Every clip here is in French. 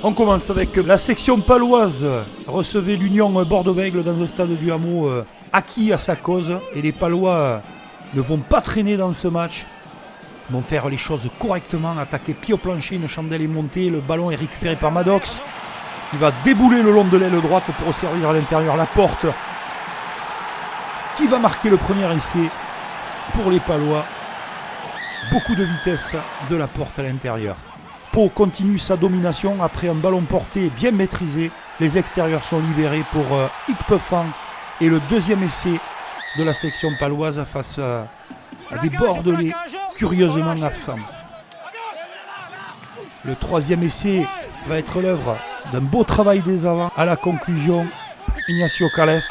On commence avec la section paloise. Recevez l'Union Bordeaux-Bègles dans un stade du Hameau acquis à sa cause. Et les Palois ne vont pas traîner dans ce match. Ils vont faire les choses correctement, attaquer pied au plancher, une chandelle est montée. Le ballon est récupéré par Maddox, qui va débouler le long de l'aile droite pour servir à l'intérieur. La porte qui va marquer le premier essai pour les Palois. Beaucoup de vitesse de la porte à l'intérieur. Pau continue sa domination après un ballon porté bien maîtrisé. Les extérieurs sont libérés pour Ikpefan et le deuxième essai de la section paloise face à des Bordelais curieusement absents. Le troisième essai va être l'œuvre d'un beau travail des avants. À la conclusion, Ignacio Cales.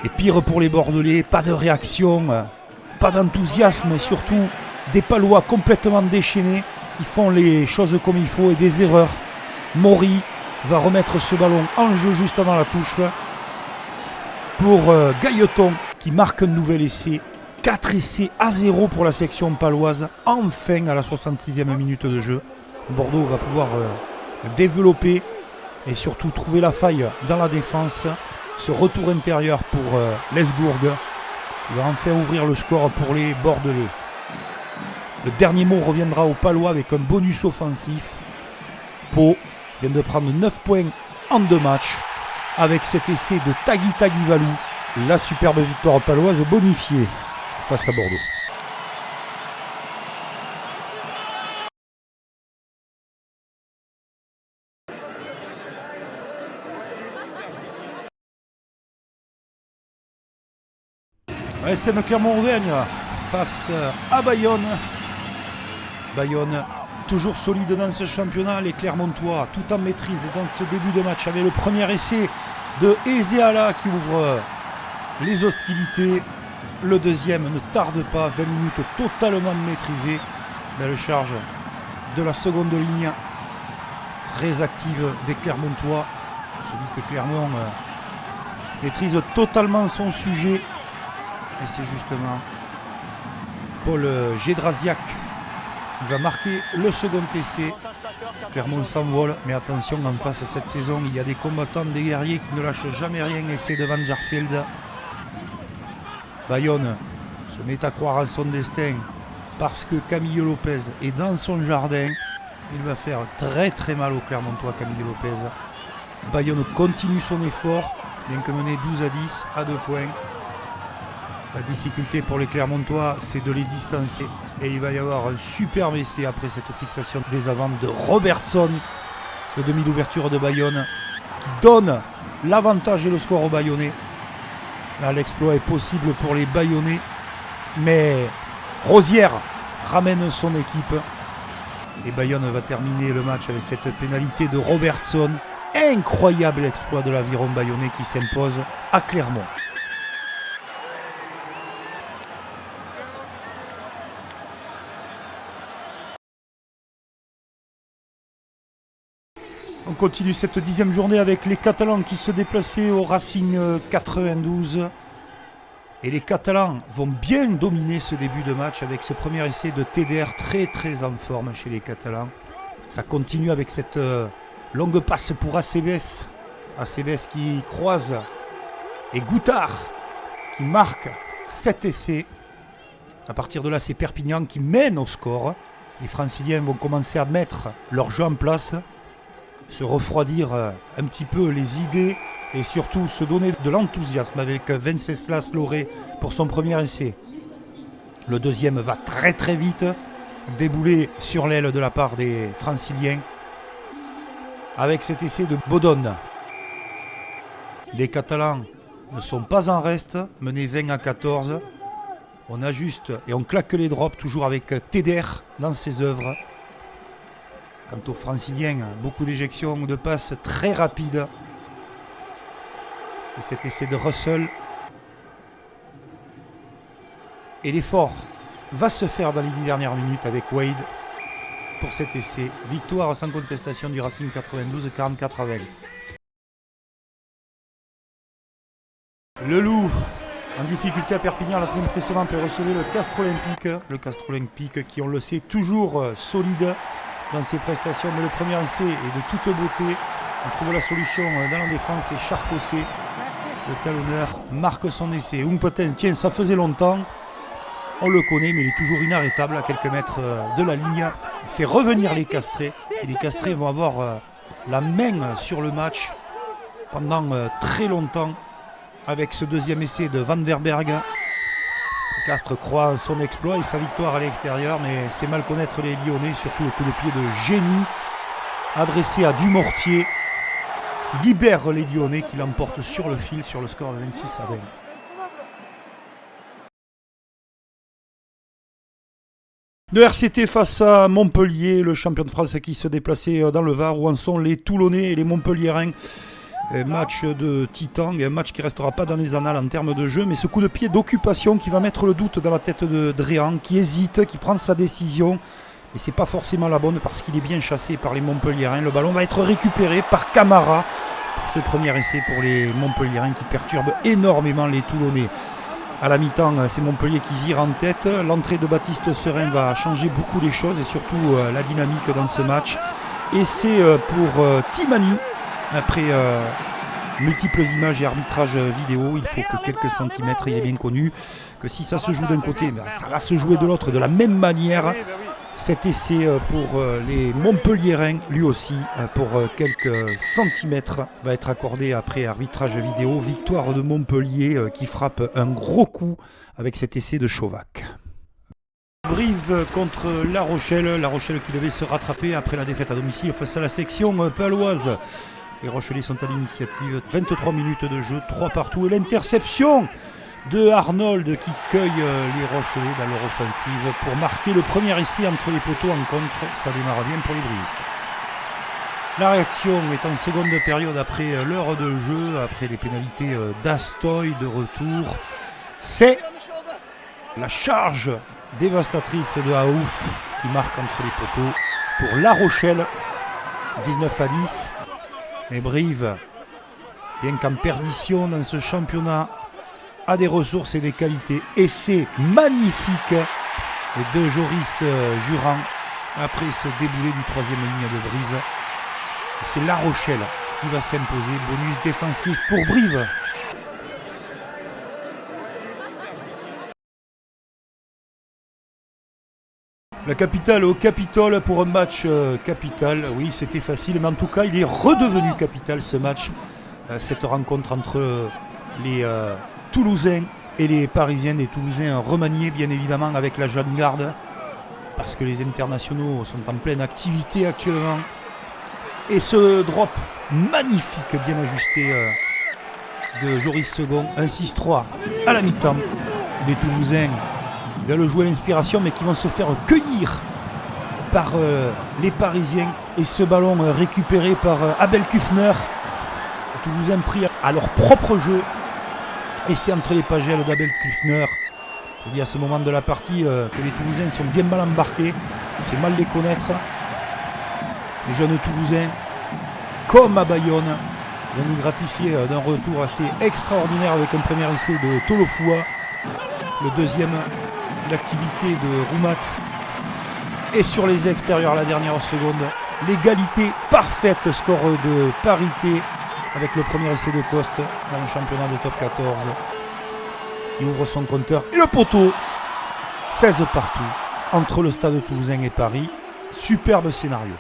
Et pire pour les Bordelais, pas de réaction, pas d'enthousiasme et surtout des Palois complètement déchaînés qui font les choses comme il faut et des erreurs. Maury va remettre ce ballon en jeu juste avant la touche pour Gailleton qui marque un nouvel essai. 4 essais à 0 pour la section paloise, enfin à la 66e minute de jeu. Bordeaux va pouvoir développer et surtout trouver la faille dans la défense. Ce retour intérieur pour Lesbourg, il va enfin ouvrir le score pour les Bordelais. Le dernier mot reviendra aux Palois avec un bonus offensif. Pau vient de prendre 9 points en 2 matchs avec cet essai de Tagui Taguivalou. La superbe victoire paloise bonifiée face à Bordeaux. SM Clermont-Auvergne face à Bayonne. Bayonne toujours solide dans ce championnat. Les Clermontois tout en maîtrise dans ce début de match avec le premier essai de Ezeala qui ouvre les hostilités. Le deuxième ne tarde pas, 20 minutes totalement maîtrisées. Belle charge de la seconde ligne, très active des Clermontois. Je dis que Clermont maîtrise totalement son sujet. Et c'est justement Paul Gédrasiak qui va marquer le second essai. Clermont s'envole, mais attention, en face à cette saison, il y a des combattants, des guerriers qui ne lâchent jamais rien. Essai de Van Jarfield. Bayonne se met à croire en son destin parce que Camille Lopez est dans son jardin. Il va faire très très mal au Clermontois, Camille Lopez. Bayonne continue son effort, bien que mené 12 à 10 à 2 points. La difficulté pour les Clermontois, c'est de les distancer. Et il va y avoir un superbe essai après cette fixation des avants de Robertson, le demi d'ouverture de Bayonne, qui donne l'avantage et le score aux Bayonnais. Là, l'exploit est possible pour les Bayonnais, mais Rosière ramène son équipe. Et Bayonne va terminer le match avec cette pénalité de Robertson. Incroyable exploit de l'aviron bayonnais qui s'impose à Clermont. On continue cette 10e journée avec les Catalans qui se déplaçaient au Racing 92. Et les Catalans vont bien dominer ce début de match avec ce premier essai de TDR très très en forme chez les Catalans. Ça continue avec cette longue passe pour Acebes. Acebes qui croise et Goutard qui marque 7 essais. À partir de là, c'est Perpignan qui mène au score. Les Franciliens vont commencer à mettre leur jeu en place, se refroidir un petit peu les idées et surtout se donner de l'enthousiasme avec Venceslas Loré pour son premier essai. Le deuxième va très très vite, déboulé sur l'aile de la part des Franciliens avec cet essai de Bodon. Les Catalans ne sont pas en reste, menés 20 à 14. On ajuste et on claque les drops toujours avec TDR dans ses œuvres. Quant aux Franciliens, beaucoup d'éjections de passes très rapides. Et cet essai de Russell. Et l'effort va se faire dans les 10 dernières minutes avec Wade pour cet essai. Victoire sans contestation du Racing 92, 44 à 20. Le Loup, en difficulté à Perpignan la semaine précédente, recevait le Castres Olympique. Le Castres Olympique qui, on le sait, toujours solide. dans ses prestations, mais le premier essai est de toute beauté. On trouve la solution dans la défense et Charcosset, le talonneur, marque son essai. Umpetin, tiens, ça faisait longtemps, on le connaît, mais il est toujours inarrêtable à quelques mètres de la ligne. Il fait revenir les Castrés, et les Castrés vont avoir la main sur le match pendant très longtemps avec ce deuxième essai de Van Verberg. Castres croit en son exploit et sa victoire à l'extérieur, mais c'est mal connaître les Lyonnais, surtout le coup de pied de génie adressé à Dumortier qui libère les Lyonnais, qui l'emportent sur le fil sur le score de 26-20. De RCT face à Montpellier, le champion de France qui se déplaçait dans le Var, où en sont les Toulonnais et les Montpelliérains. Match de titan, un match qui ne restera pas dans les annales en termes de jeu, mais ce coup de pied d'occupation qui va mettre le doute dans la tête de Dréan, qui hésite, qui prend sa décision, et c'est pas forcément la bonne parce qu'il est bien chassé par les Montpelliérains. Le ballon va être récupéré par Camara pour ce premier essai pour les Montpelliérains qui perturbent énormément les Toulonnais. À la mi-temps, c'est Montpellier qui vire en tête. L'entrée de Baptiste Serein va changer beaucoup les choses et surtout la dynamique dans ce match. Et c'est pour Timani. Après multiples images et arbitrage vidéo, il faut que quelques centimètres. Il est bien connu que si ça se joue d'un côté, ça va se jouer de l'autre de la même manière. Cet essai pour les Montpelliérains, lui aussi, pour quelques centimètres, va être accordé après arbitrage vidéo. Victoire de Montpellier qui frappe un gros coup avec cet essai de Chauvac. Brive contre La Rochelle. La Rochelle qui devait se rattraper après la défaite à domicile face à la section paloise. Les Rochelais sont à l'initiative. 23 minutes de jeu, 3 partout. Et l'interception de Arnold qui cueille les Rochelais dans leur offensive pour marquer le premier essai entre les poteaux en contre. Ça démarre bien pour les brivistes. La réaction est en seconde période après l'heure de jeu, après les pénalités d'Astoy de retour. C'est la charge dévastatrice de Aouf qui marque entre les poteaux pour La Rochelle. 19-10. Mais Brive, bien qu'en perdition dans ce championnat, a des ressources et des qualités. Essai magnifique de Joris Jurand après ce déboulé du troisième ligne de Brive. C'est La Rochelle qui va s'imposer. Bonus défensif pour Brive. La capitale au Capitole pour un match capital. Oui, c'était facile, mais en tout cas, il est redevenu capital ce match. Cette rencontre entre les Toulousains et les Parisiens. Des Toulousains remaniés, bien évidemment, avec la jeune garde, parce que les internationaux sont en pleine activité actuellement. Et ce drop magnifique, bien ajusté de Joris Second. 1-6-3 à la mi-temps des Toulousains. Ils veulent jouer l'inspiration, mais qui vont se faire cueillir par les Parisiens. Et ce ballon récupéré par Abel Kufner. Les Toulousains pris à leur propre jeu. Et c'est entre les pagelles d'Abel Kufner. Je dis à ce moment de la partie que les Toulousains sont bien mal embarqués. C'est mal les connaître. Ces jeunes Toulousains, comme à Bayonne, vont nous gratifier d'un retour assez extraordinaire avec un premier essai de Tolofoua. Le deuxième, l'activité de Roumat. Et sur les extérieurs, la dernière seconde, l'égalité parfaite, score de parité avec le premier essai de Coste dans le championnat de top 14 qui ouvre son compteur. Et le poteau, 16 partout entre le stade toulousain et Paris. Superbe scénario.